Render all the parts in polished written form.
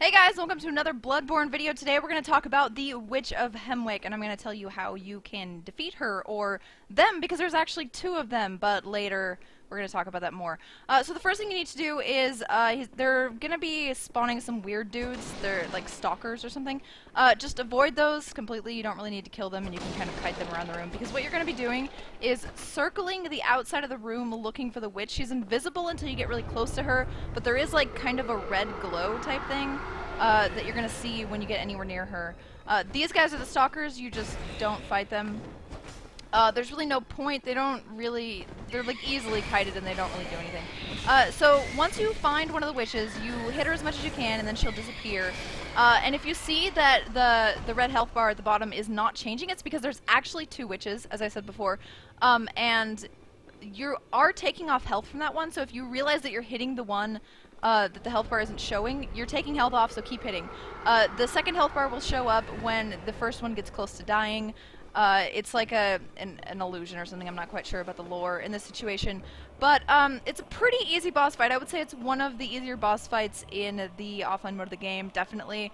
Hey guys, welcome to another Bloodborne video. Today we're going to talk about the Witch of Hemwick, and I'm going to tell you how you can defeat her, or them, because there's actually two of them, but later we're going to talk about that more. So the first thing you need to do is, they're going to be spawning some weird dudes. They're like stalkers or something. Just avoid those completely. You don't really need to kill them, and you can kind of kite them around the room, because what you're going to be doing is circling the outside of the room looking for the witch. She's invisible until you get really close to her, but there is like kind of a red glow type thing that you're going to see when you get anywhere near her. These guys are the stalkers. You just don't fight them. There's really no point. They're like easily kited and they don't really do anything. So once you find one of the witches, you hit her as much as you can and then she'll disappear. And if you see that the red health bar at the bottom is not changing, it's because there's actually two witches, as I said before. And you are taking off health from that one, so if you realize that you're hitting the one that the health bar isn't showing, you're taking health off, so keep hitting. The second health bar will show up when the first one gets close to dying. It's like an illusion or something. I'm not quite sure about the lore in this situation. But it's a pretty easy boss fight. I would say it's one of the easier boss fights in the offline mode of the game, definitely.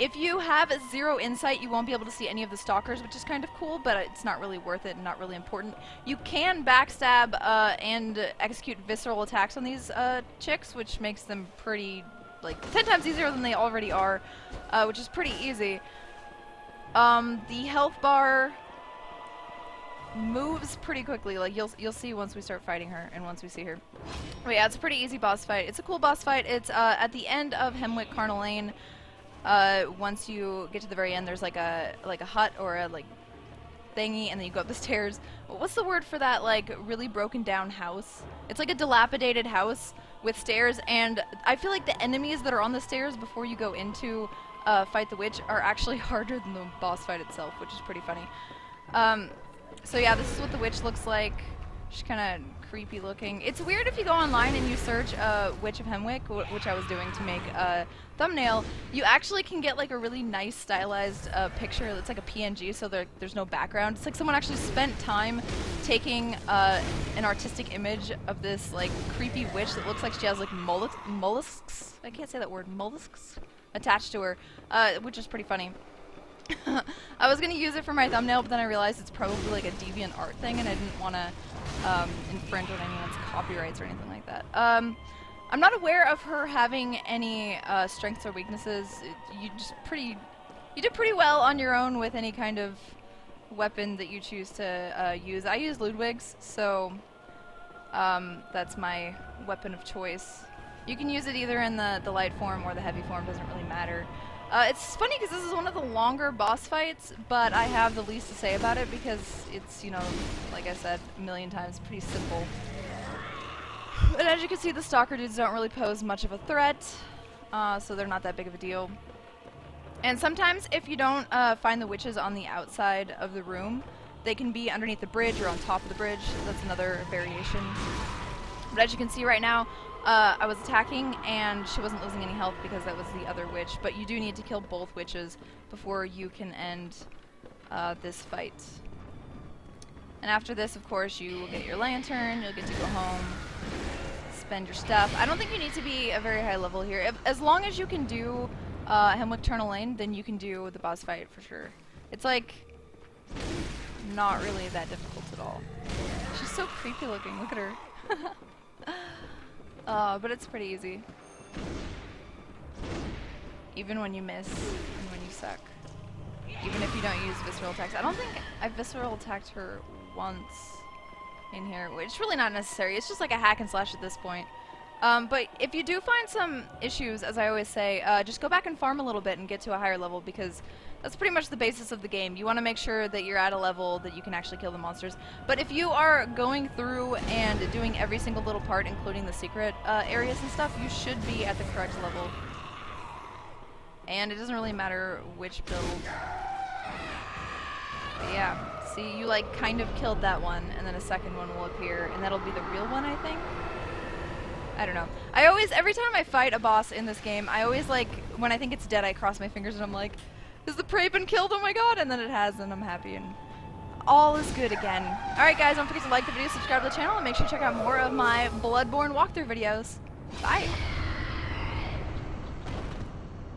If you have 0 insight, you won't be able to see any of the stalkers, which is kind of cool, but it's not really worth it and not really important. You can backstab and execute visceral attacks on these chicks, which makes them pretty, like, 10 times easier than they already are, which is pretty easy. The health bar moves pretty quickly. Like you'll see once we start fighting her and once we see her. But yeah, it's a pretty easy boss fight. It's a cool boss fight. It's at the end of Hemwick Carnal Lane. Once you get to the very end, there's like a hut or a like thingy, and then you go up the stairs. What's the word for that? Like really broken down house? It's like a dilapidated house with stairs, and I feel like the enemies that are on the stairs before you go into fight the witch are actually harder than the boss fight itself, which is pretty funny. So yeah, this is what the witch looks like. She's kind of creepy looking. It's weird if you go online and you search Witch of Hemwick, which I was doing to make a thumbnail, you actually can get like a really nice stylized picture that's like a PNG, so there's no background. It's like someone actually spent time taking an artistic image of this like creepy witch that looks like she has like mollusks. I can't say that word. Mollusks attached to her, which is pretty funny. I was gonna use it for my thumbnail, but then I realized it's probably like a deviant art thing, and I didn't want to infringe on anyone's copyrights or anything like that. I'm not aware of her having any strengths or weaknesses. You do pretty well on your own with any kind of weapon that you choose to use. I use Ludwig's, so that's my weapon of choice. You can use it either in the light form or the heavy form, doesn't really matter. It's funny because this is one of the longer boss fights, but I have the least to say about it because it's, you know, like I said a million times, pretty simple. And as you can see, the stalker dudes don't really pose much of a threat, so they're not that big of a deal. And sometimes if you don't find the witches on the outside of the room, they can be underneath the bridge or on top of the bridge. That's another variation. But as you can see right now, I was attacking and she wasn't losing any health because that was the other witch, but you do need to kill both witches before you can end this fight. And after this, of course, you will get your lantern, you'll get to go home, spend your stuff. I don't think you need to be a very high level here. As long as you can do Hemwick Carnal Lane, then you can do the boss fight for sure. It's like not really that difficult at all. She's so creepy looking, look at her. But it's pretty easy. Even when you miss and when you suck. Even if you don't use visceral attacks. I don't think I've visceral attacked her once in here, which is really not necessary. It's just like a hack and slash at this point. But if you do find some issues, as I always say, just go back and farm a little bit and get to a higher level, because that's pretty much the basis of the game. You want to make sure that you're at a level that you can actually kill the monsters. But if you are going through and doing every single little part, including the secret areas and stuff, you should be at the correct level. And it doesn't really matter which build. But yeah, see, you like kind of killed that one, and then a second one will appear, and that'll be the real one, I think. I don't know. I always, every time I fight a boss in this game, I always like, when I think it's dead, I cross my fingers and I'm like, has the prey been killed? Oh my god! And then it has, and I'm happy, and all is good again. Alright guys, don't forget to like the video, subscribe to the channel, and make sure to check out more of my Bloodborne walkthrough videos. Bye!